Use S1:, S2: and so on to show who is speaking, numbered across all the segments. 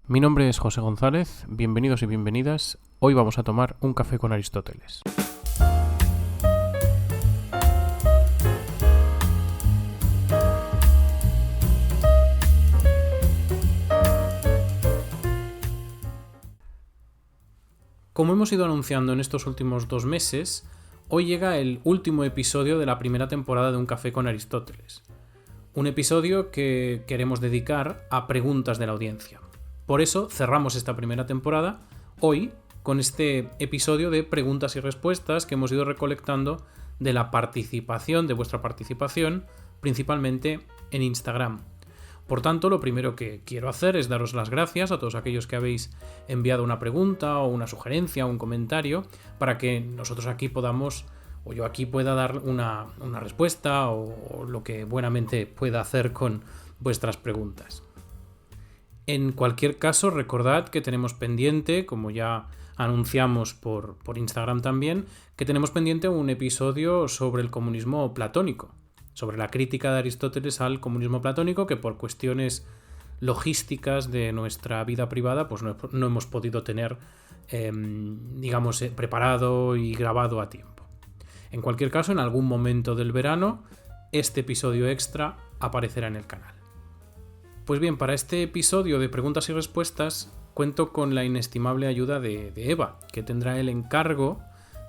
S1: Mi nombre es José González, bienvenidos y bienvenidas. Hoy vamos a tomar un café con Aristóteles. Como hemos ido anunciando en estos últimos 2 meses, hoy llega el último episodio de la primera temporada de Un café con Aristóteles. Un episodio que queremos dedicar a preguntas de la audiencia. Por eso cerramos esta primera temporada hoy con este episodio de preguntas y respuestas que hemos ido recolectando de la participación, de vuestra participación, principalmente en Instagram. Por tanto, lo primero que quiero hacer es daros las gracias a todos aquellos que habéis enviado una pregunta o una sugerencia o un comentario para que nosotros aquí podamos, o yo aquí pueda dar una respuesta o lo que buenamente pueda hacer con vuestras preguntas. En cualquier caso, recordad que tenemos pendiente, como ya anunciamos por Instagram también, que tenemos pendiente un episodio sobre el comunismo platónico, sobre la crítica de Aristóteles al comunismo platónico, que por cuestiones logísticas de nuestra vida privada pues no hemos podido tener preparado y grabado a tiempo. En cualquier caso, en algún momento del verano, este episodio extra aparecerá en el canal. Pues bien, para este episodio de preguntas y respuestas cuento con la inestimable ayuda de Eva, que tendrá el encargo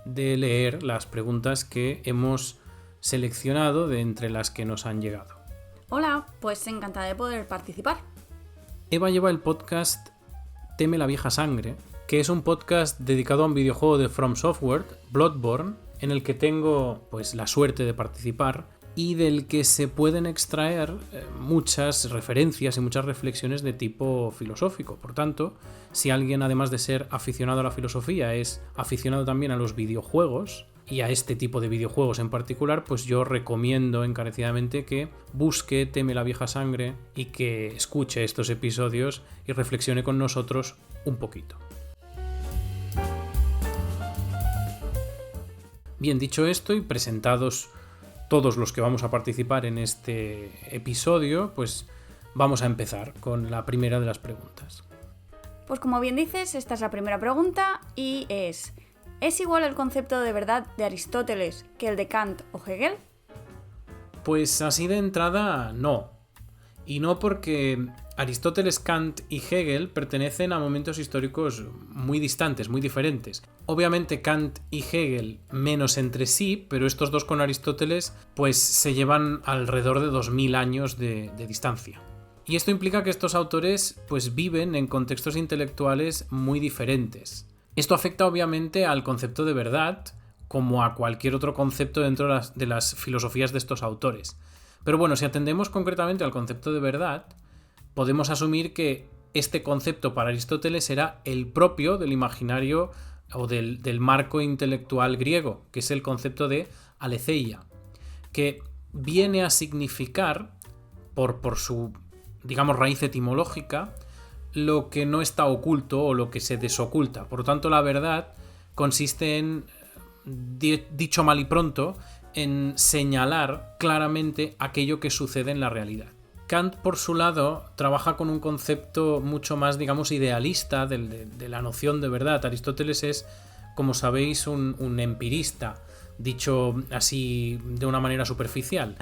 S1: de leer las preguntas que hemos seleccionado de entre las que nos han llegado.
S2: Hola, pues encantada de poder participar.
S1: Eva lleva el podcast Teme la vieja sangre, que es un podcast dedicado a un videojuego de From Software, Bloodborne, en el que tengo pues la suerte de participar y del que se pueden extraer muchas referencias y muchas reflexiones de tipo filosófico. Por tanto, si alguien, además de ser aficionado a la filosofía, es aficionado también a los videojuegos y a este tipo de videojuegos en particular, pues yo recomiendo encarecidamente que busque Teme la vieja sangre y que escuche estos episodios y reflexione con nosotros un poquito. Bien, dicho esto y presentados todos los que vamos a participar en este episodio, pues vamos a empezar con la primera de las preguntas.
S2: Pues como bien dices, esta es la primera pregunta y ¿es igual el concepto de verdad de Aristóteles que el de Kant o Hegel?
S1: Pues así de entrada, no. Y no porque Aristóteles, Kant y Hegel pertenecen a momentos históricos muy distantes, muy diferentes. Obviamente Kant y Hegel menos entre sí, pero estos dos con Aristóteles pues se llevan alrededor de 2000 años de distancia. Y esto implica que estos autores pues viven en contextos intelectuales muy diferentes. Esto afecta obviamente al concepto de verdad, como a cualquier otro concepto dentro de las filosofías de estos autores. Pero bueno, si atendemos concretamente al concepto de verdad, podemos asumir que este concepto para Aristóteles era el propio del imaginario o del marco intelectual griego, que es el concepto de aletheia, que viene a significar, por su, digamos, raíz etimológica, lo que no está oculto o lo que se desoculta. Por lo tanto, la verdad consiste en, dicho mal y pronto, en señalar claramente aquello que sucede en la realidad. Kant, por su lado, trabaja con un concepto mucho más, digamos, idealista de la noción de verdad. Aristóteles es, como sabéis, un empirista, dicho así de una manera superficial.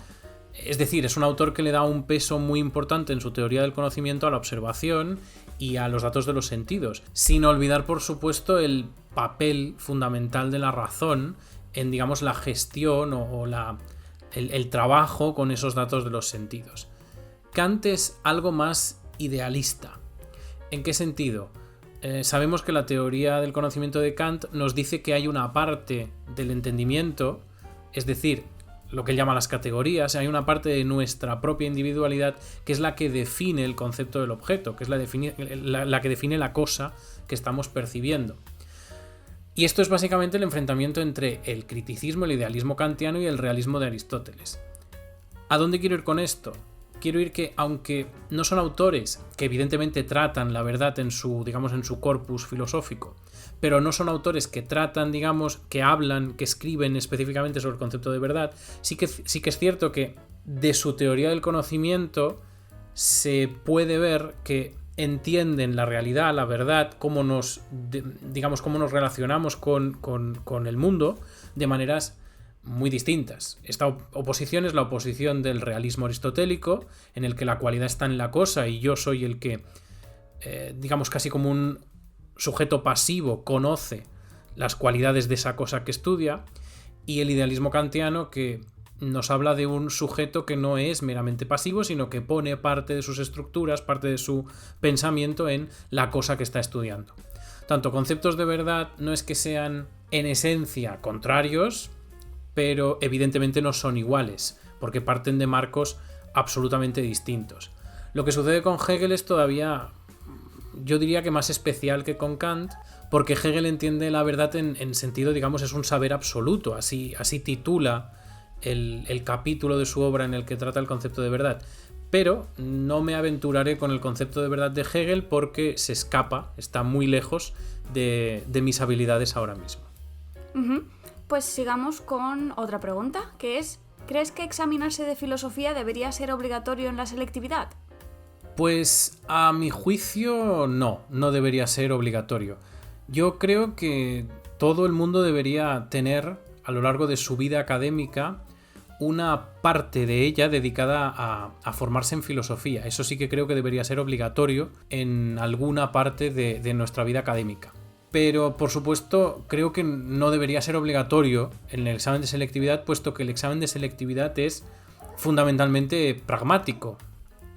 S1: Es decir, es un autor que le da un peso muy importante en su teoría del conocimiento a la observación y a los datos de los sentidos, sin olvidar, por supuesto, el papel fundamental de la razón en, digamos, la gestión o el trabajo con esos datos de los sentidos. Kant es algo más idealista. ¿En qué sentido? Sabemos que la teoría del conocimiento de Kant nos dice que hay una parte del entendimiento, es decir, lo que él llama las categorías, hay una parte de nuestra propia individualidad que es la que define el concepto del objeto, que es la que define la cosa que estamos percibiendo. Y esto es básicamente el enfrentamiento entre el criticismo, el idealismo kantiano y el realismo de Aristóteles. ¿A dónde quiero ir con esto? Quiero ir que, aunque no son autores que evidentemente tratan la verdad en su corpus filosófico, pero no son autores que tratan, digamos, que hablan, que escriben específicamente sobre el concepto de verdad, sí que es cierto que de su teoría del conocimiento se puede ver que entienden la realidad, la verdad, cómo nos relacionamos con el mundo de maneras muy distintas. Esta oposición es la oposición del realismo aristotélico, en el que la cualidad está en la cosa y yo soy el que, casi como un sujeto pasivo, conoce las cualidades de esa cosa que estudia, y el idealismo kantiano, que nos habla de un sujeto que no es meramente pasivo, sino que pone parte de sus estructuras, parte de su pensamiento en la cosa que está estudiando. Tanto conceptos de verdad no es que sean en esencia contrarios, pero evidentemente no son iguales, porque parten de marcos absolutamente distintos. Lo que sucede con Hegel es todavía, yo diría que más especial que con Kant, porque Hegel entiende la verdad en sentido, es un saber absoluto, así titula el capítulo de su obra en el que trata el concepto de verdad. Pero no me aventuraré con el concepto de verdad de Hegel porque se escapa, está muy lejos de mis habilidades ahora mismo.
S2: Pues sigamos con otra pregunta, que es: ¿crees que examinarse de filosofía debería ser obligatorio en la selectividad?
S1: Pues a mi juicio no debería ser obligatorio. Yo creo que todo el mundo debería tener a lo largo de su vida académica una parte de ella dedicada a formarse en filosofía. Eso sí que creo que debería ser obligatorio en alguna parte de nuestra vida académica. Pero, por supuesto, creo que no debería ser obligatorio en el examen de selectividad, puesto que el examen de selectividad es fundamentalmente pragmático.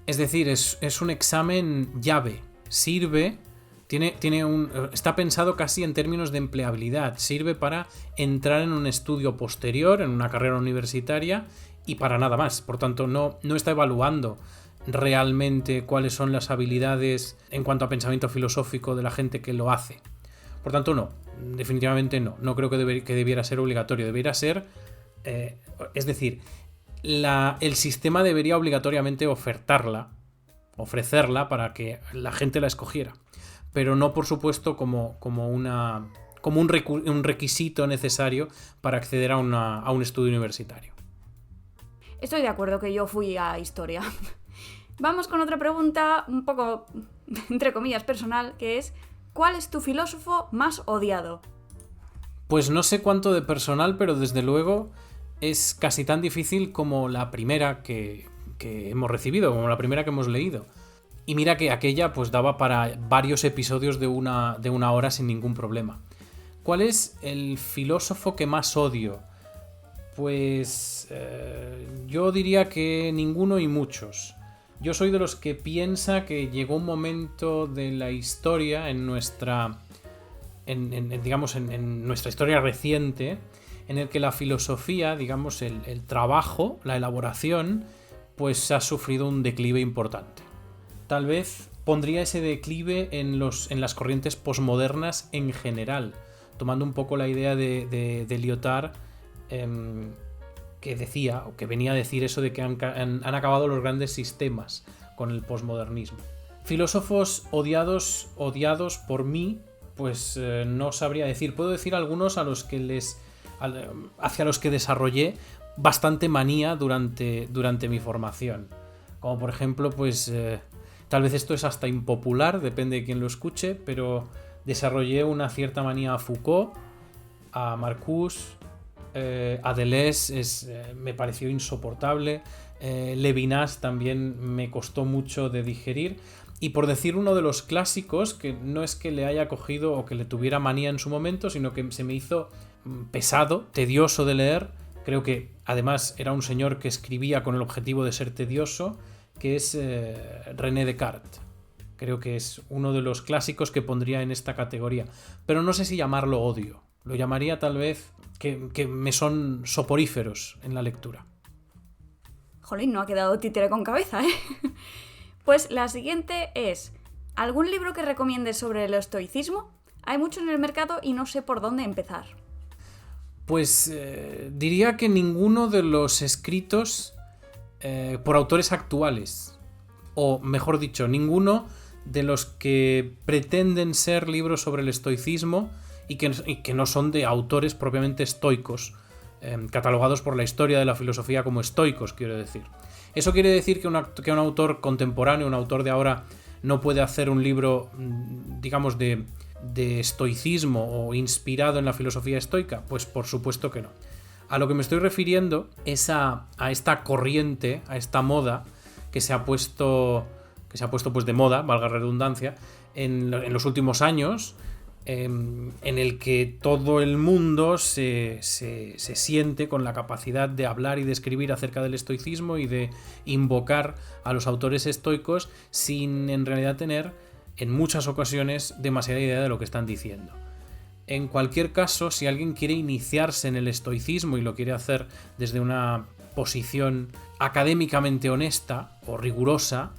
S1: Es decir, es un examen llave. Sirve, está pensado casi en términos de empleabilidad. Sirve para entrar en un estudio posterior, en una carrera universitaria, y para nada más. Por tanto, no está evaluando realmente cuáles son las habilidades en cuanto a pensamiento filosófico de la gente que lo hace. Por tanto, no, definitivamente no. No creo que debiera ser obligatorio. Debiera ser, es decir, el sistema debería obligatoriamente ofrecerla para que la gente la escogiera. Pero no, por supuesto, como un requisito necesario para acceder a un estudio universitario.
S2: Estoy de acuerdo que yo fui a historia. Vamos con otra pregunta, un poco, entre comillas, personal, que es: ¿cuál es tu filósofo más odiado?
S1: Pues no sé cuánto de personal, pero desde luego es casi tan difícil como la primera que hemos recibido, como la primera que hemos leído. Y mira que aquella pues daba para varios episodios de una hora sin ningún problema. ¿Cuál es el filósofo que más odio? Pues yo diría que ninguno y muchos. Yo soy de los que piensa que llegó un momento de la historia en nuestra historia reciente, en el que la filosofía, el trabajo, la elaboración, pues ha sufrido un declive importante. Tal vez pondría ese declive en las corrientes posmodernas en general, tomando un poco la idea de Lyotard, que decía, o que venía a decir eso de que han acabado los grandes sistemas con el posmodernismo. Filósofos odiados por mí, pues no sabría decir. Puedo decir algunos hacia los que desarrollé bastante manía durante mi formación. Como por ejemplo, pues tal vez esto es hasta impopular, depende de quién lo escuche, pero desarrollé una cierta manía a Foucault, a Marcuse, a Deleuze me pareció insoportable, Levinas también me costó mucho de digerir, y por decir uno de los clásicos, que no es que le haya cogido o que le tuviera manía en su momento, sino que se me hizo pesado, tedioso de leer. Creo que además era un señor que escribía con el objetivo de ser tedioso, que es René Descartes. Creo que es uno de los clásicos que pondría en esta categoría, pero no sé si llamarlo odio. Lo llamaría tal vez que me son soporíferos en la lectura.
S2: Jolín, no ha quedado títere con cabeza, ¿eh? Pues la siguiente es: ¿algún libro que recomiendes sobre el estoicismo? Hay mucho en el mercado y no sé por dónde empezar.
S1: Pues diría que ninguno de los escritos por autores actuales, o mejor dicho, ninguno de los que pretenden ser libros sobre el estoicismo y que no son de autores propiamente estoicos, catalogados por la historia de la filosofía como estoicos, quiero decir. Eso quiere decir que un autor contemporáneo, un autor de ahora, no puede hacer un libro, digamos, de estoicismo o inspirado en la filosofía estoica? Pues por supuesto que no. A lo que me estoy refiriendo es a esta corriente, a esta moda que se ha puesto pues de moda, valga la redundancia, en los últimos años, en el que todo el mundo se siente con la capacidad de hablar y de escribir acerca del estoicismo y de invocar a los autores estoicos sin en realidad tener en muchas ocasiones demasiada idea de lo que están diciendo. En cualquier caso, si alguien quiere iniciarse en el estoicismo y lo quiere hacer desde una posición académicamente honesta o rigurosa,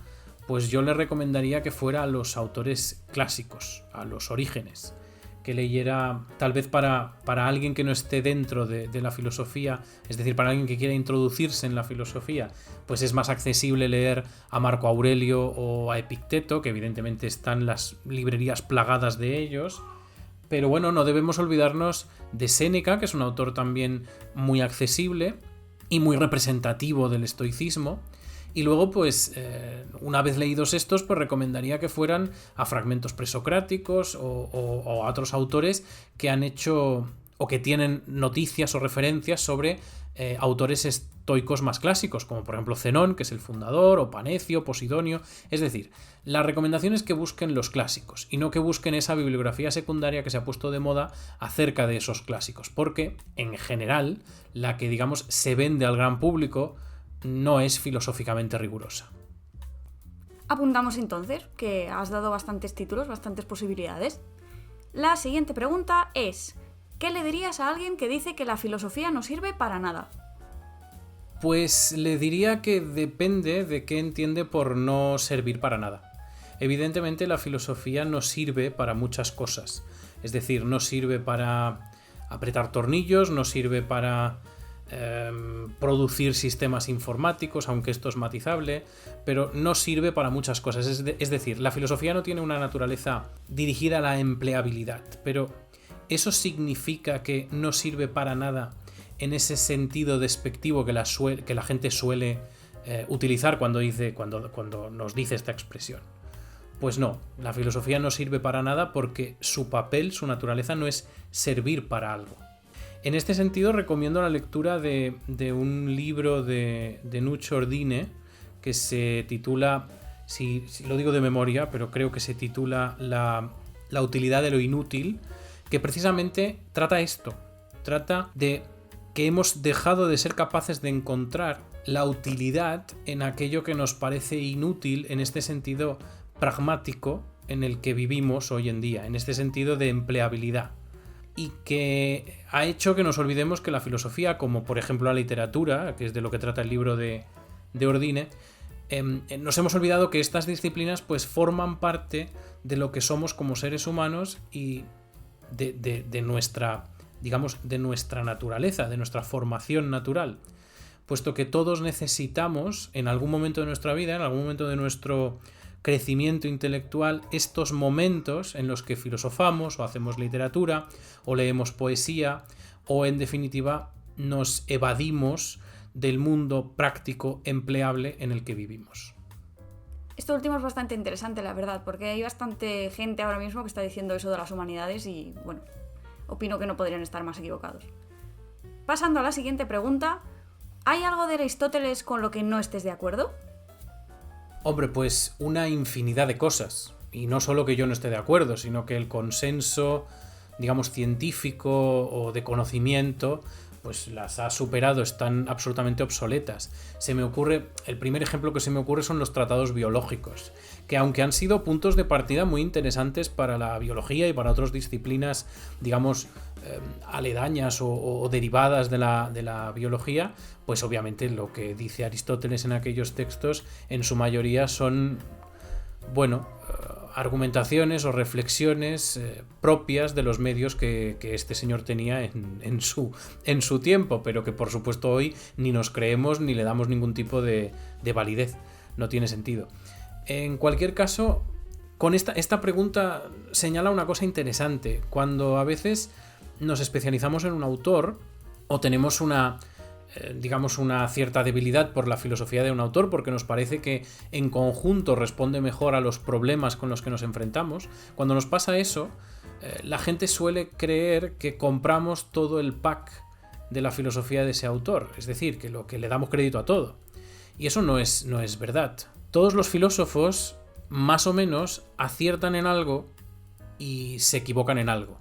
S1: pues yo le recomendaría que fuera a los autores clásicos, a los Orígenes, que leyera, tal vez para alguien que no esté dentro de la filosofía, es decir, para alguien que quiera introducirse en la filosofía, pues es más accesible leer a Marco Aurelio o a Epicteto, que evidentemente están las librerías plagadas de ellos. Pero bueno, no debemos olvidarnos de Séneca, que es un autor también muy accesible y muy representativo del estoicismo. Y luego, pues, una vez leídos estos, pues recomendaría que fueran a fragmentos presocráticos o a otros autores que han hecho o que tienen noticias o referencias sobre autores estoicos más clásicos, como por ejemplo Zenón, que es el fundador, o Panecio, Posidonio. Es decir, la recomendación es que busquen los clásicos y no que busquen esa bibliografía secundaria que se ha puesto de moda acerca de esos clásicos, porque en general la que, digamos, se vende al gran público no es filosóficamente rigurosa.
S2: Apuntamos entonces, que has dado bastantes títulos, bastantes posibilidades. La siguiente pregunta es: ¿qué le dirías a alguien que dice que la filosofía no sirve para nada?
S1: Pues le diría que depende de qué entiende por no servir para nada. Evidentemente la filosofía no sirve para muchas cosas. Es decir, no sirve para apretar tornillos, no sirve para producir sistemas informáticos, aunque esto es matizable, pero no sirve para muchas cosas. Es decir, la filosofía no tiene una naturaleza dirigida a la empleabilidad, pero ¿eso significa que no sirve para nada en ese sentido despectivo que la gente suele utilizar cuando nos dice esta expresión? Pues no, la filosofía no sirve para nada porque su papel, su naturaleza no es servir para algo. En este sentido recomiendo la lectura de un libro de Nuccio Ordine que se titula, si lo digo de memoria, pero creo que se titula La utilidad de lo inútil, que precisamente trata esto, trata de que hemos dejado de ser capaces de encontrar la utilidad en aquello que nos parece inútil en este sentido pragmático en el que vivimos hoy en día, en este sentido de empleabilidad. Y que ha hecho que nos olvidemos que la filosofía, como por ejemplo la literatura, que es de lo que trata el libro de Ordine, nos hemos olvidado que estas disciplinas pues forman parte de lo que somos como seres humanos y de nuestra, digamos, de nuestra naturaleza, de nuestra formación natural, puesto que todos necesitamos en algún momento de nuestra vida, en algún momento de nuestro crecimiento intelectual, estos momentos en los que filosofamos o hacemos literatura o leemos poesía o en definitiva nos evadimos del mundo práctico empleable en el que vivimos.
S2: Esto último es bastante interesante, la verdad, porque hay bastante gente ahora mismo que está diciendo eso de las humanidades y, bueno, opino que no podrían estar más equivocados. Pasando a la siguiente pregunta, ¿hay algo de Aristóteles con lo que no estés de acuerdo?
S1: Hombre, pues una infinidad de cosas. Y no solo que yo no esté de acuerdo, sino que el consenso, digamos, científico o de conocimiento, pues las ha superado, están absolutamente obsoletas. El primer ejemplo que se me ocurre son los tratados biológicos, que aunque han sido puntos de partida muy interesantes para la biología y para otras disciplinas, digamos, aledañas o derivadas de la biología, pues obviamente lo que dice Aristóteles en aquellos textos en su mayoría son, bueno, argumentaciones o reflexiones propias de los medios que este señor tenía en su tiempo, pero que por supuesto hoy ni nos creemos ni le damos ningún tipo de validez. No tiene sentido. En cualquier caso, con esta pregunta señala una cosa interesante. Cuando a veces nos especializamos en un autor o tenemos una digamos, una cierta debilidad por la filosofía de un autor, porque nos parece que en conjunto responde mejor a los problemas con los que nos enfrentamos. Cuando nos pasa eso, la gente suele creer que compramos todo el pack de la filosofía de ese autor, es decir, que le damos crédito a todo. Y eso no es verdad. Todos los filósofos, más o menos, aciertan en algo y se equivocan en algo.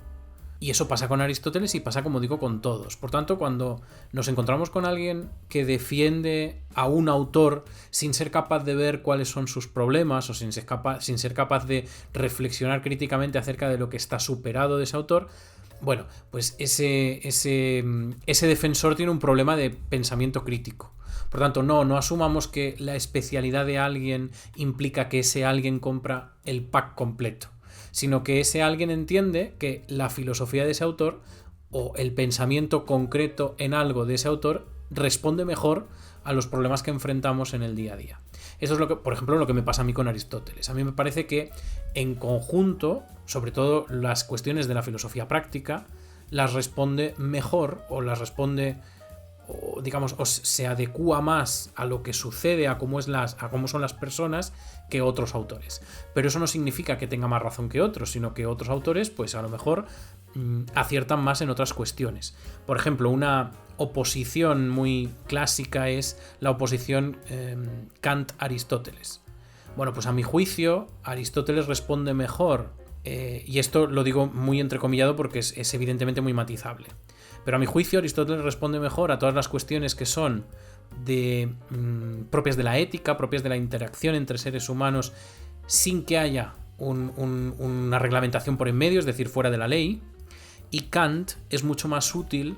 S1: Y eso pasa con Aristóteles y pasa, como digo, con todos. Por tanto, cuando nos encontramos con alguien que defiende a un autor sin ser capaz de ver cuáles son sus problemas o sin ser capaz de reflexionar críticamente acerca de lo que está superado de ese autor, bueno, pues ese defensor tiene un problema de pensamiento crítico. Por tanto, no asumamos que la especialidad de alguien implica que ese alguien compra el pack completo, sino que ese alguien entiende que la filosofía de ese autor o el pensamiento concreto en algo de ese autor responde mejor a los problemas que enfrentamos en el día a día. Eso es por ejemplo, lo que me pasa a mí con Aristóteles. A mí me parece que en conjunto, sobre todo las cuestiones de la filosofía práctica, las responde mejor o digamos, se adecúa más a lo que sucede, a cómo son las personas, que otros autores. Pero eso no significa que tenga más razón que otros, sino que otros autores, pues a lo mejor aciertan más en otras cuestiones. Por ejemplo, una oposición muy clásica es la oposición Kant-Aristóteles. Bueno, pues a mi juicio, Aristóteles responde mejor, y esto lo digo muy entrecomillado porque es evidentemente muy matizable. Pero a mi juicio Aristóteles responde mejor a todas las cuestiones que son propias de la ética, propias de la interacción entre seres humanos sin que haya una reglamentación por en medio, es decir, fuera de la ley. Y Kant es mucho más útil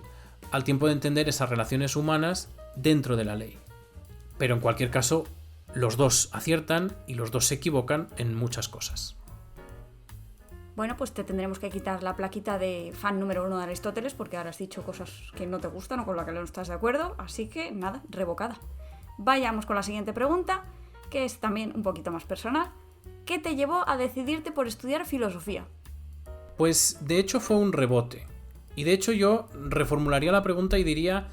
S1: al tiempo de entender esas relaciones humanas dentro de la ley. Pero en cualquier caso, los dos aciertan y los dos se equivocan en muchas cosas.
S2: Bueno, pues te tendremos que quitar la plaquita de fan número 1 de Aristóteles, porque ahora has dicho cosas que no te gustan o con las que no estás de acuerdo, así que nada, revocada. Vayamos con la siguiente pregunta, que es también un poquito más personal. ¿Qué te llevó a decidirte por estudiar filosofía?
S1: Pues de hecho fue un rebote. Y de hecho yo reformularía la pregunta y diría,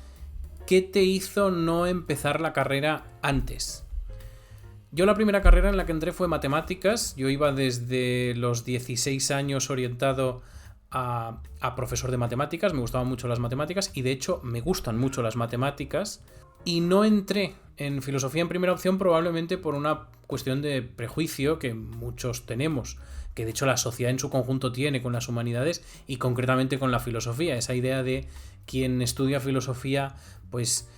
S1: ¿qué te hizo no empezar la carrera antes? Yo la primera carrera en la que entré fue matemáticas. Yo iba desde los 16 años orientado a profesor de matemáticas. Me gustaban mucho las matemáticas y de hecho me gustan mucho las matemáticas. Y no entré en filosofía en primera opción probablemente por una cuestión de prejuicio que muchos tenemos, que de hecho la sociedad en su conjunto tiene con las humanidades y concretamente con la filosofía. Esa idea de quien estudia filosofía, pues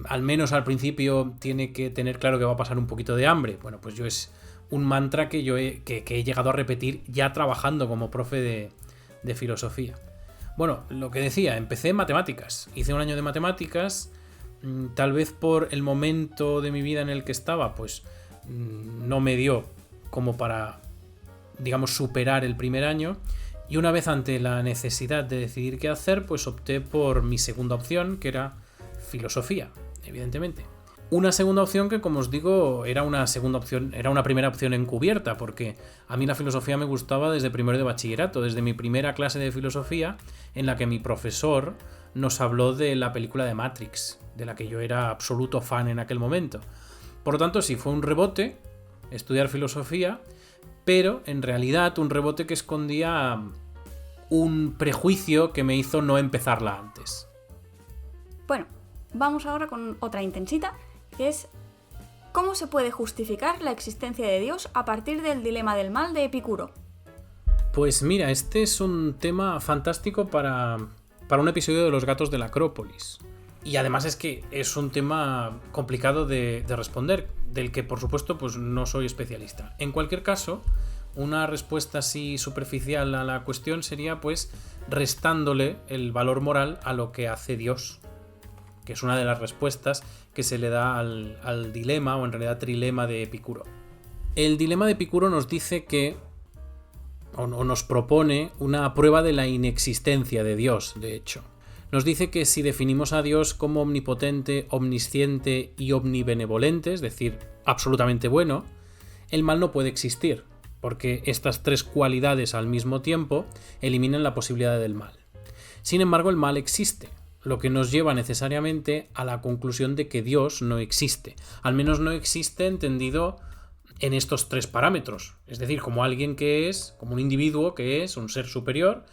S1: al menos al principio tiene que tener claro que va a pasar un poquito de hambre. Bueno, pues es un mantra que yo he llegado a repetir ya trabajando como profe de filosofía. Bueno, lo que decía, empecé en matemáticas. Hice un año de matemáticas, tal vez por el momento de mi vida en el que estaba, pues no me dio como para, digamos, superar el primer año. Y una vez ante la necesidad de decidir qué hacer, pues opté por mi segunda opción, que era filosofía, evidentemente. Una segunda opción que, como os digo, era una primera opción encubierta, porque a mí la filosofía me gustaba desde primero de bachillerato, desde mi primera clase de filosofía, en la que mi profesor nos habló de la película de Matrix, de la que yo era absoluto fan en aquel momento. Por lo tanto, sí, fue un rebote estudiar filosofía, pero en realidad un rebote que escondía un prejuicio que me hizo no empezarla antes.
S2: Bueno, vamos ahora con otra intensita, que es ¿cómo se puede justificar la existencia de Dios a partir del dilema del mal de Epicuro?
S1: Pues mira, este es un tema fantástico para un episodio de Los gatos de la Acrópolis. Y además es que es un tema complicado de responder, del que por supuesto pues no soy especialista. En cualquier caso, una respuesta así superficial a la cuestión sería pues restándole el valor moral a lo que hace Dios, que es una de las respuestas que se le da al dilema, o en realidad trilema de Epicuro. El dilema de Epicuro nos dice que, o nos propone una prueba de la inexistencia de Dios, de hecho. Nos dice que si definimos a Dios como omnipotente, omnisciente y omnibenevolente, es decir, absolutamente bueno, el mal no puede existir, porque estas tres cualidades al mismo tiempo eliminan la posibilidad del mal. Sin embargo, el mal existe. lo que nos lleva necesariamente a la conclusión de que Dios no existe. Al menos no existe entendido en estos tres parámetros. Es decir, como alguien que es, como un individuo que es un ser superior,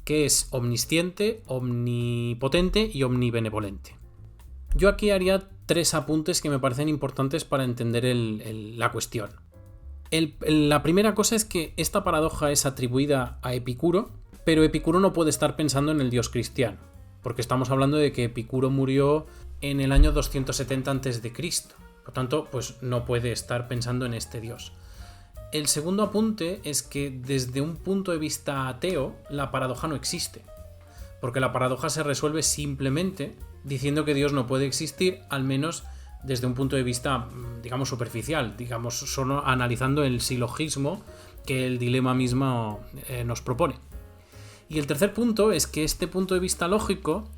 S1: que es omnisciente, omnipotente y omnibenevolente. Yo aquí haría 3 apuntes que me parecen importantes para entender la cuestión. La primera cosa es que esta paradoja es atribuida a Epicuro, pero Epicuro no puede estar pensando en el Dios cristiano, porque estamos hablando de que Epicuro murió en el año 270 a.C. Por tanto, pues no puede estar pensando en este Dios. El segundo apunte es que desde un punto de vista ateo, la paradoja no existe, porque la paradoja se resuelve simplemente diciendo que Dios no puede existir, al menos desde un punto de vista, digamos, superficial, digamos, solo analizando el silogismo que el dilema mismo nos propone. Y el tercer punto es que este punto de vista lógico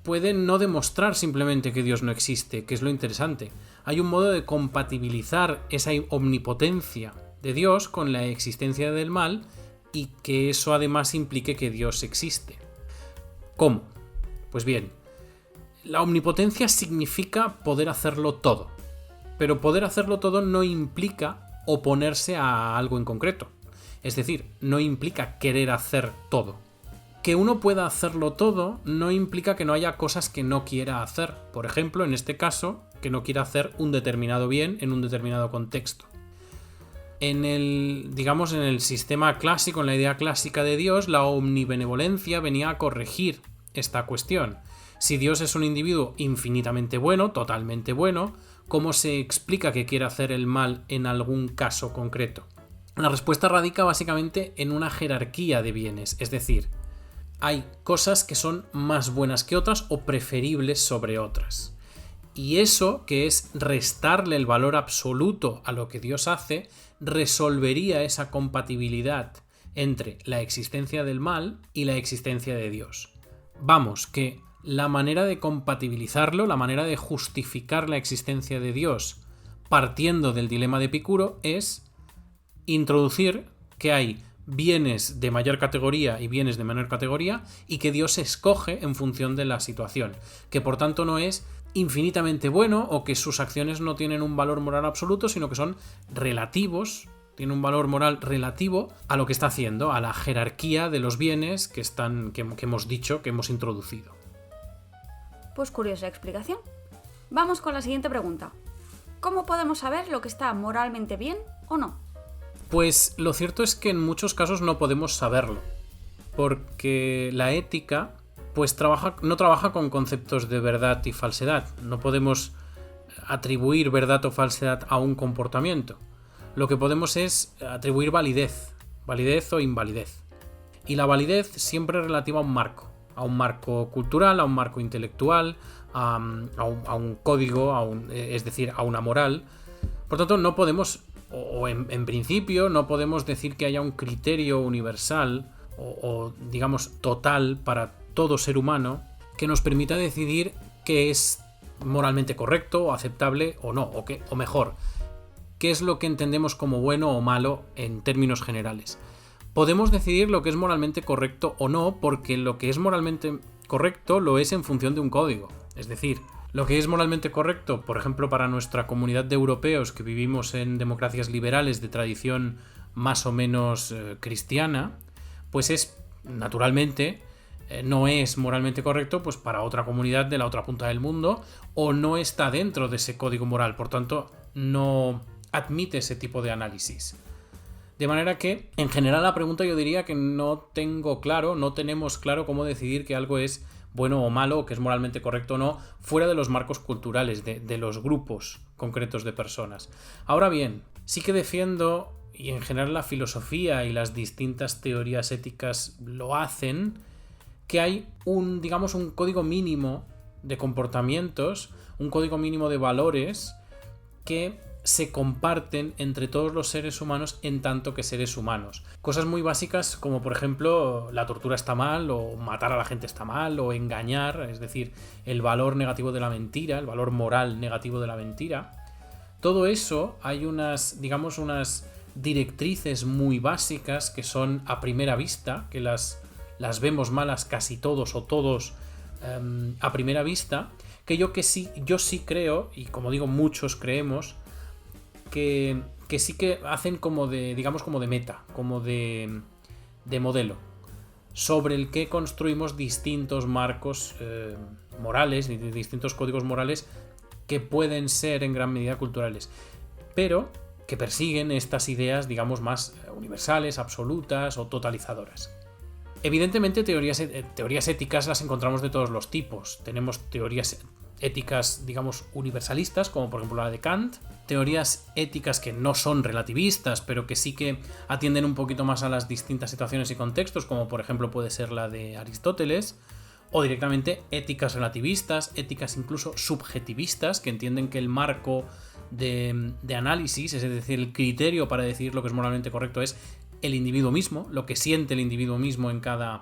S1: puede no demostrar simplemente que Dios no existe, que es lo interesante. Hay un modo de compatibilizar esa omnipotencia de Dios con la existencia del mal y que eso además implique que Dios existe. ¿Cómo? Pues bien, la omnipotencia significa poder hacerlo todo, pero poder hacerlo todo no implica oponerse a algo en concreto. Es decir, no implica querer hacer todo. Que uno pueda hacerlo todo no implica que no haya cosas que no quiera hacer. Por ejemplo, en este caso, que no quiera hacer un determinado bien en un determinado contexto. En el sistema clásico, en la idea clásica de Dios, la omnibenevolencia venía a corregir esta cuestión. Si Dios es un individuo infinitamente bueno, totalmente bueno, ¿cómo se explica que quiera hacer el mal en algún caso concreto? La respuesta radica básicamente en una jerarquía de bienes, es decir, hay cosas que son más buenas que otras o preferibles sobre otras. Y eso, que es restarle el valor absoluto a lo que Dios hace, resolvería esa compatibilidad entre la existencia del mal y la existencia de Dios. Vamos, que la manera de compatibilizarlo, la manera de justificar la existencia de Dios partiendo del dilema de Epicuro es introducir que hay bienes de mayor categoría y bienes de menor categoría y que Dios escoge en función de la situación, que por tanto no es infinitamente bueno o que sus acciones no tienen un valor moral absoluto, sino que son relativos, tiene un valor moral relativo a lo que está haciendo, a la jerarquía de los bienes que hemos dicho, que hemos introducido.
S2: Pues curiosa explicación. Vamos con la siguiente pregunta. ¿Cómo podemos saber lo que está moralmente bien o no?
S1: Pues lo cierto es que en muchos casos no podemos saberlo, porque la ética pues no trabaja con conceptos de verdad y falsedad. No podemos atribuir verdad o falsedad a un comportamiento. Lo que podemos es atribuir validez o invalidez. Y la validez siempre es relativa a un marco cultural, a un marco intelectual, a un código, es decir, a una moral. Por tanto, no podemos, o en principio, no podemos decir que haya un criterio universal o digamos, total para todo ser humano que nos permita decidir qué es moralmente correcto o aceptable o no, o mejor, qué es lo que entendemos como bueno o malo en términos generales. Podemos decidir lo que es moralmente correcto o no, porque lo que es moralmente correcto lo es en función de un código. Es decir, lo que es moralmente correcto, por ejemplo, para nuestra comunidad de europeos que vivimos en democracias liberales de tradición más o menos cristiana, pues es, naturalmente, no es moralmente correcto pues para otra comunidad de la otra punta del mundo, o no está dentro de ese código moral, por tanto, no admite ese tipo de análisis. De manera que, en general, la pregunta yo diría que no tenemos claro cómo decidir que algo es bueno o malo, o que es moralmente correcto o no, fuera de los marcos culturales, de los grupos concretos de personas. Ahora bien, sí que defiendo, y en general la filosofía y las distintas teorías éticas lo hacen, que hay un código mínimo de comportamientos, un código mínimo de valores que se comparten entre todos los seres humanos en tanto que seres humanos. Cosas muy básicas como, por ejemplo, la tortura está mal, o matar a la gente está mal, o engañar, es decir, el valor negativo de la mentira, el valor moral negativo de la mentira. Todo eso hay unas directrices muy básicas que son a primera vista, que las vemos malas casi todos o todos a primera vista, que yo sí creo, y como digo, muchos creemos, que sí que hacen como de, digamos, como de meta, como de modelo, sobre el que construimos distintos marcos morales, distintos códigos morales que pueden ser en gran medida culturales, pero que persiguen estas ideas, digamos, más universales, absolutas o totalizadoras. Evidentemente, teorías éticas las encontramos de todos los tipos. Tenemos teorías éticas, digamos, universalistas, como por ejemplo la de Kant, teorías éticas que no son relativistas, pero que sí que atienden un poquito más a las distintas situaciones y contextos, como por ejemplo puede ser la de Aristóteles, o directamente éticas relativistas, éticas incluso subjetivistas, que entienden que el marco de análisis, es decir, el criterio para decir lo que es moralmente correcto es el individuo mismo, lo que siente el individuo mismo en cada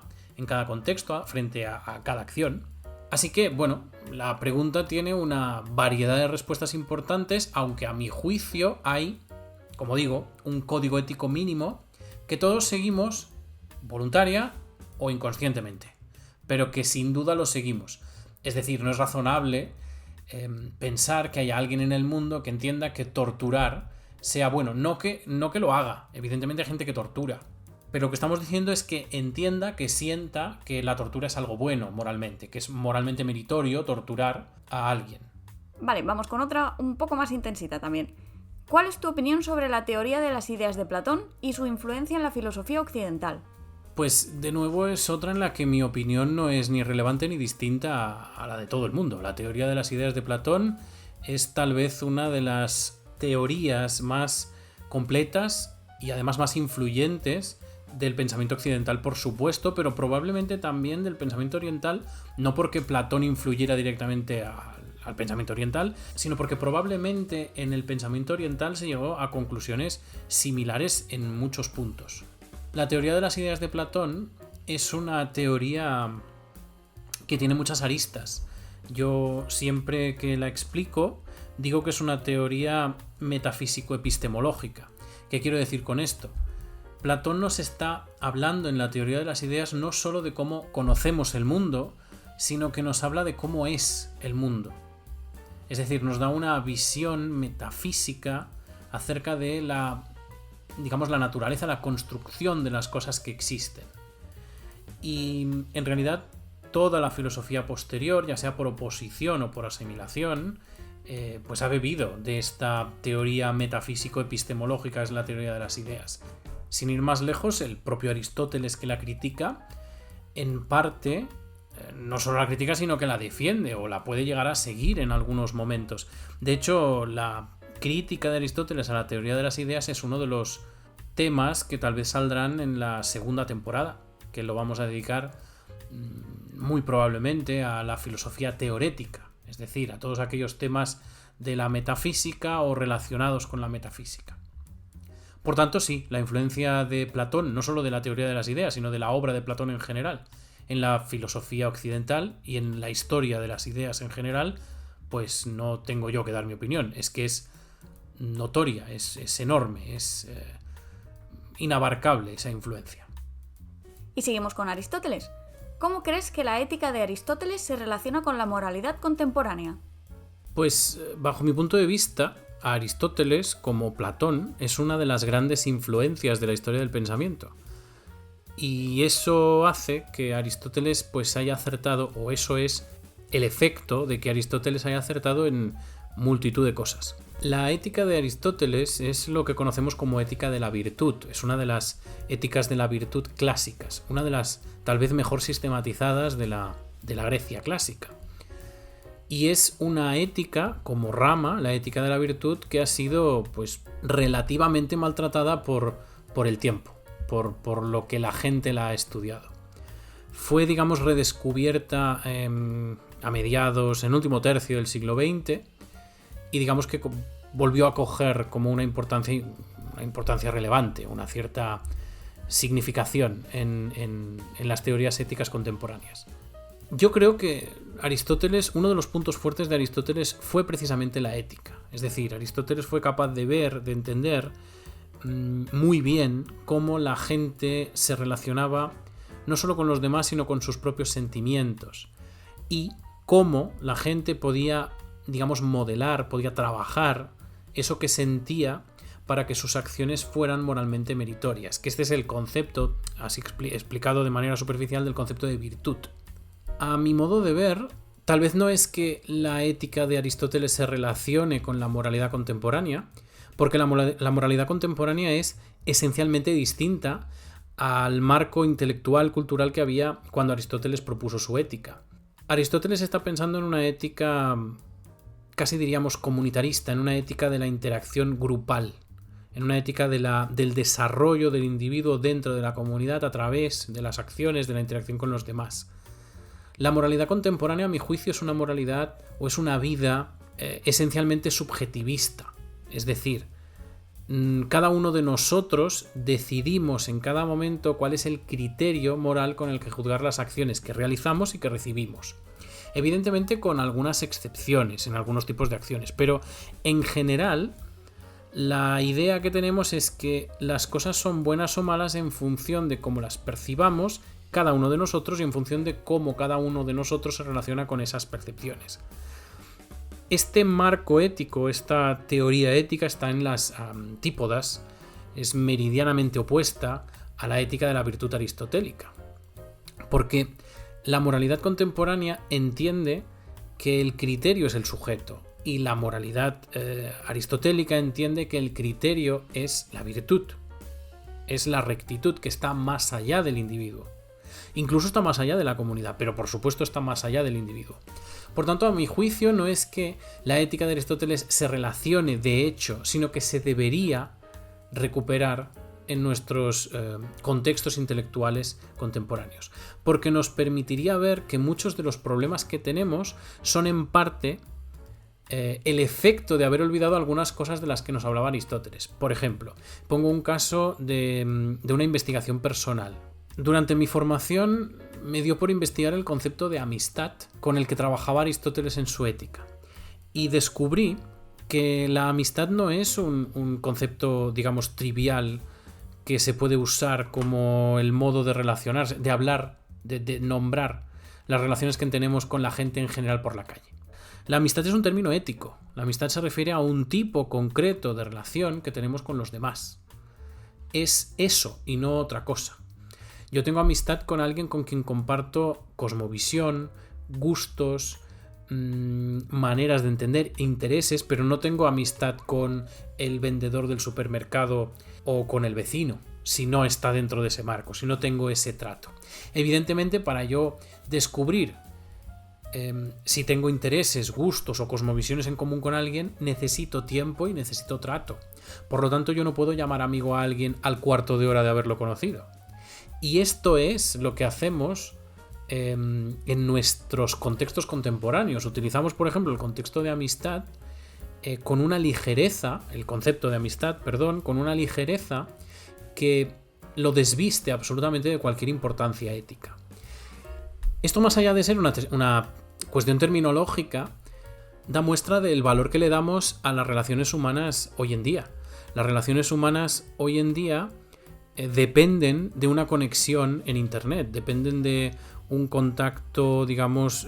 S1: contexto, frente a cada acción. Así que, bueno, la pregunta tiene una variedad de respuestas importantes, aunque a mi juicio hay, como digo, un código ético mínimo que todos seguimos voluntaria o inconscientemente, pero que sin duda lo seguimos. Es decir, no es razonable pensar que haya alguien en el mundo que entienda que torturar sea bueno. No que lo haga, evidentemente hay gente que tortura, pero lo que estamos diciendo es que entienda, que sienta que la tortura es algo bueno moralmente, que es moralmente meritorio torturar a alguien.
S2: Vale, vamos con otra un poco más intensita también. ¿Cuál es tu opinión sobre la teoría de las ideas de Platón y su influencia en la filosofía occidental?
S1: Pues de nuevo es otra en la que mi opinión no es ni relevante ni distinta a la de todo el mundo. La teoría de las ideas de Platón es tal vez una de las teorías más completas y además más influyentes del pensamiento occidental, por supuesto, pero probablemente también del pensamiento oriental, no porque Platón influyera directamente al pensamiento oriental, sino porque probablemente en el pensamiento oriental se llegó a conclusiones similares en muchos puntos. La teoría de las ideas de Platón es una teoría que tiene muchas aristas. Yo siempre que la explico digo que es una teoría metafísico-epistemológica. ¿Qué quiero decir con esto? Platón nos está hablando en la teoría de las ideas no solo de cómo conocemos el mundo, sino que nos habla de cómo es el mundo. Es decir, nos da una visión metafísica acerca de la naturaleza, la construcción de las cosas que existen. Y en realidad toda la filosofía posterior, ya sea por oposición o por asimilación, pues ha bebido de esta teoría metafísico-epistemológica, es la teoría de las ideas. Sin ir más lejos, el propio Aristóteles, que la critica, en parte, no solo la critica, sino que la defiende o la puede llegar a seguir en algunos momentos. De hecho, la crítica de Aristóteles a la teoría de las ideas es uno de los temas que tal vez saldrán en la segunda temporada, que lo vamos a dedicar muy probablemente a la filosofía teorética, es decir, a todos aquellos temas de la metafísica o relacionados con la metafísica. Por tanto, sí, la influencia de Platón, no solo de la teoría de las ideas, sino de la obra de Platón en general, en la filosofía occidental y en la historia de las ideas en general, pues no tengo yo que dar mi opinión, es que es notoria, es enorme, es inabarcable esa influencia.
S2: Y seguimos con Aristóteles. ¿Cómo crees que la ética de Aristóteles se relaciona con la moralidad contemporánea?
S1: Pues, bajo mi punto de vista, Aristóteles, como Platón, es una de las grandes influencias de la historia del pensamiento. Y eso hace que Aristóteles pues haya acertado, o eso es el efecto de que Aristóteles haya acertado en multitud de cosas. La ética de Aristóteles es lo que conocemos como ética de la virtud. Es una de las éticas de la virtud clásicas, una de las tal vez mejor sistematizadas de la Grecia clásica. Y es una ética como rama, la ética de la virtud, que ha sido pues relativamente maltratada por el tiempo, por lo que la gente la ha estudiado. Fue, digamos, redescubierta a mediados, en el último tercio del siglo XX, y digamos que volvió a coger como una importancia relevante, una cierta significación en las teorías éticas contemporáneas. Yo creo que Aristóteles, uno de los puntos fuertes de Aristóteles fue precisamente la ética. Es decir, Aristóteles fue capaz de ver, de entender muy bien cómo la gente se relacionaba no solo con los demás, sino con sus propios sentimientos. y cómo la gente podía, digamos, modelar, podía trabajar eso que sentía para que sus acciones fueran moralmente meritorias. Que este es el concepto, así explicado de manera superficial, del concepto de virtud. A mi modo de ver, tal vez no es que la ética de Aristóteles se relacione con la moralidad contemporánea, porque la moralidad contemporánea es esencialmente distinta al marco intelectual, cultural que había cuando Aristóteles propuso su ética. Aristóteles está pensando en una ética, casi diríamos comunitarista, en una ética de la interacción grupal, en una ética del desarrollo del individuo dentro de la comunidad a través de las acciones, de la interacción con los demás. La moralidad contemporánea, a mi juicio, es una moralidad o es una vida esencialmente subjetivista. Es decir, cada uno de nosotros decidimos en cada momento cuál es el criterio moral con el que juzgar las acciones que realizamos y que recibimos. Evidentemente con algunas excepciones en algunos tipos de acciones, pero en general la idea que tenemos es que las cosas son buenas o malas en función de cómo las percibamos cada uno de nosotros y en función de cómo cada uno de nosotros se relaciona con esas percepciones. Este marco ético, esta teoría ética está en las antípodas, es meridianamente opuesta a la ética de la virtud aristotélica. Porque la moralidad contemporánea entiende que el criterio es el sujeto y la moralidad aristotélica entiende que el criterio es la virtud, es la rectitud que está más allá del individuo. Incluso está más allá de la comunidad, pero por supuesto está más allá del individuo. Por tanto, a mi juicio, no es que la ética de Aristóteles se relacione de hecho, sino que se debería recuperar en nuestros contextos intelectuales contemporáneos, porque nos permitiría ver que muchos de los problemas que tenemos son en parte el efecto de haber olvidado algunas cosas de las que nos hablaba Aristóteles. Por ejemplo, pongo un caso de una investigación personal. Durante mi formación me dio por investigar el concepto de amistad con el que trabajaba Aristóteles en su ética. Y descubrí que la amistad no es un concepto, digamos, trivial que se puede usar como el modo de relacionarse, de hablar, de nombrar las relaciones que tenemos con la gente en general por la calle. La amistad es un término ético. La amistad se refiere a un tipo concreto de relación que tenemos con los demás. Es eso y no otra cosa. Yo tengo amistad con alguien con quien comparto cosmovisión, gustos, maneras de entender, intereses, pero no tengo amistad con el vendedor del supermercado o con el vecino, si no está dentro de ese marco, si no tengo ese trato. Evidentemente, para yo descubrir si tengo intereses, gustos o cosmovisiones en común con alguien, necesito tiempo y necesito trato. Por lo tanto, yo no puedo llamar amigo a alguien al cuarto de hora de haberlo conocido. Y esto es lo que hacemos en nuestros contextos contemporáneos. Utilizamos, por ejemplo, el contexto de amistad con una ligereza, el concepto de amistad, perdón, con una ligereza que lo desviste absolutamente de cualquier importancia ética. Esto, más allá de ser una cuestión terminológica, da muestra del valor que le damos a las relaciones humanas hoy en día. Las relaciones humanas hoy en día dependen de una conexión en Internet, dependen de un contacto, digamos,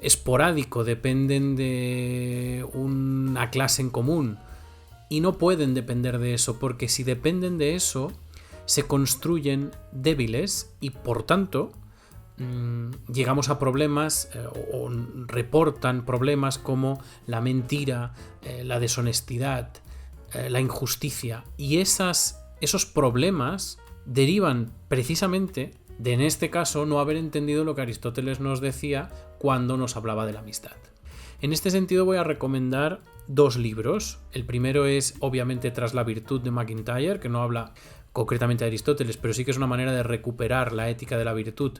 S1: esporádico, dependen de una clase en común y no pueden depender de eso, porque si dependen de eso se construyen débiles y por tanto llegamos a problemas o reportan problemas como la mentira, la deshonestidad, la injusticia, y esos problemas derivan precisamente de, en este caso, no haber entendido lo que Aristóteles nos decía cuando nos hablaba de la amistad. En este sentido voy a recomendar 2 libros. El primero es, obviamente, Tras la virtud de MacIntyre, que no habla concretamente de Aristóteles, pero sí que es una manera de recuperar la ética de la virtud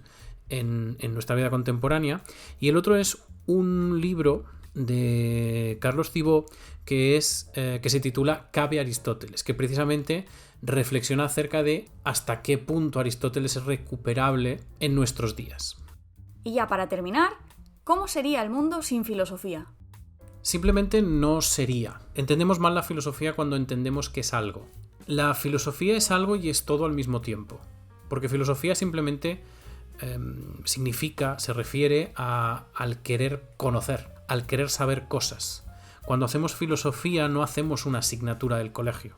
S1: en nuestra vida contemporánea. Y el otro es un libro de Carlos Cibó que se titula Cabe Aristóteles, que precisamente reflexiona acerca de hasta qué punto Aristóteles es recuperable en nuestros días.
S2: Y ya para terminar, ¿cómo sería el mundo sin filosofía?
S1: Simplemente no sería. Entendemos mal la filosofía cuando entendemos que es algo. La filosofía es algo y es todo al mismo tiempo. Porque filosofía simplemente se refiere al querer conocer, al querer saber cosas. Cuando hacemos filosofía no hacemos una asignatura del colegio.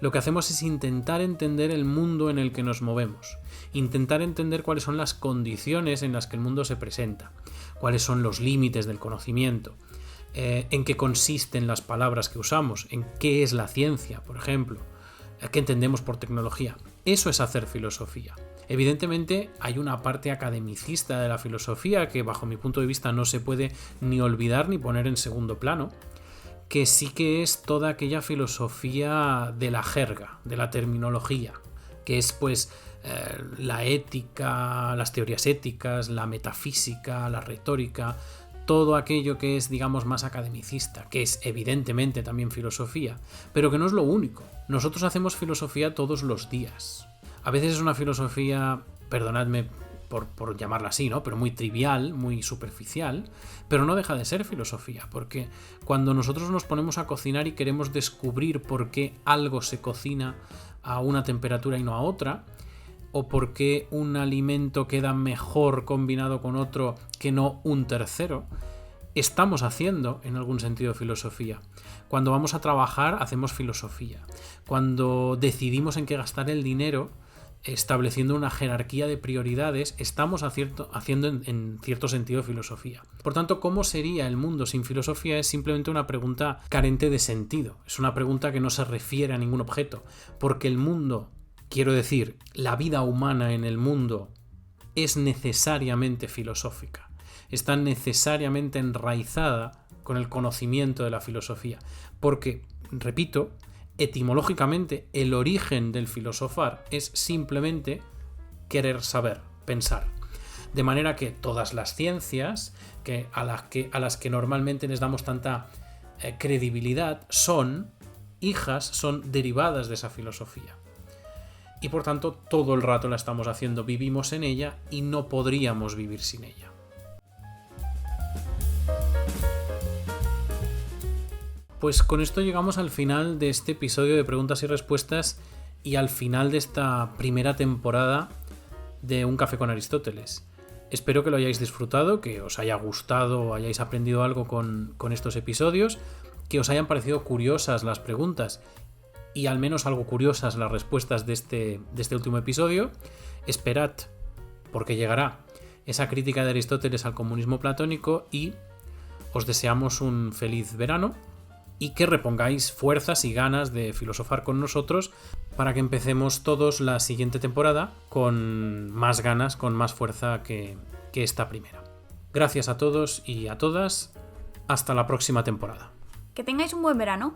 S1: Lo que hacemos es intentar entender el mundo en el que nos movemos, intentar entender cuáles son las condiciones en las que el mundo se presenta, cuáles son los límites del conocimiento, en qué consisten las palabras que usamos, en qué es la ciencia, por ejemplo, qué entendemos por tecnología. Eso es hacer filosofía. Evidentemente hay una parte academicista de la filosofía que bajo mi punto de vista no se puede ni olvidar ni poner en segundo plano, que sí que es toda aquella filosofía de la jerga, de la terminología, que es pues la ética, las teorías éticas, la metafísica, la retórica, todo aquello que es, digamos, más academicista, que es evidentemente también filosofía, pero que no es lo único. Nosotros hacemos filosofía todos los días. A veces es una filosofía, perdonadme por llamarla así, ¿no? Pero muy trivial, muy superficial, pero no deja de ser filosofía, porque cuando nosotros nos ponemos a cocinar y queremos descubrir por qué algo se cocina a una temperatura y no a otra, o por qué un alimento queda mejor combinado con otro que no un tercero, estamos haciendo en algún sentido filosofía. Cuando vamos a trabajar hacemos filosofía. Cuando decidimos en qué gastar el dinero, estableciendo una jerarquía de prioridades, estamos haciendo en cierto sentido filosofía. Por tanto, ¿cómo sería el mundo sin filosofía? Es simplemente una pregunta carente de sentido. Es una pregunta que no se refiere a ningún objeto, porque el mundo, quiero decir, la vida humana en el mundo es necesariamente filosófica. Está necesariamente enraizada con el conocimiento de la filosofía. Porque, repito, etimológicamente, el origen del filosofar es simplemente querer saber, pensar. De manera que todas las ciencias a las que normalmente les damos tanta credibilidad son derivadas de esa filosofía. Y por tanto, todo el rato la estamos haciendo, vivimos en ella y no podríamos vivir sin ella. Pues con esto llegamos al final de este episodio de preguntas y respuestas y al final de esta primera temporada de Un Café con Aristóteles. Espero que lo hayáis disfrutado, que os haya gustado o hayáis aprendido algo con estos episodios, que os hayan parecido curiosas las preguntas y al menos algo curiosas las respuestas de este último episodio. Esperad, porque llegará esa crítica de Aristóteles al comunismo platónico y os deseamos un feliz verano. Y que repongáis fuerzas y ganas de filosofar con nosotros para que empecemos todos la siguiente temporada con más ganas, con más fuerza que esta primera. Gracias a todos y a todas. Hasta la próxima temporada.
S2: Que tengáis un buen verano.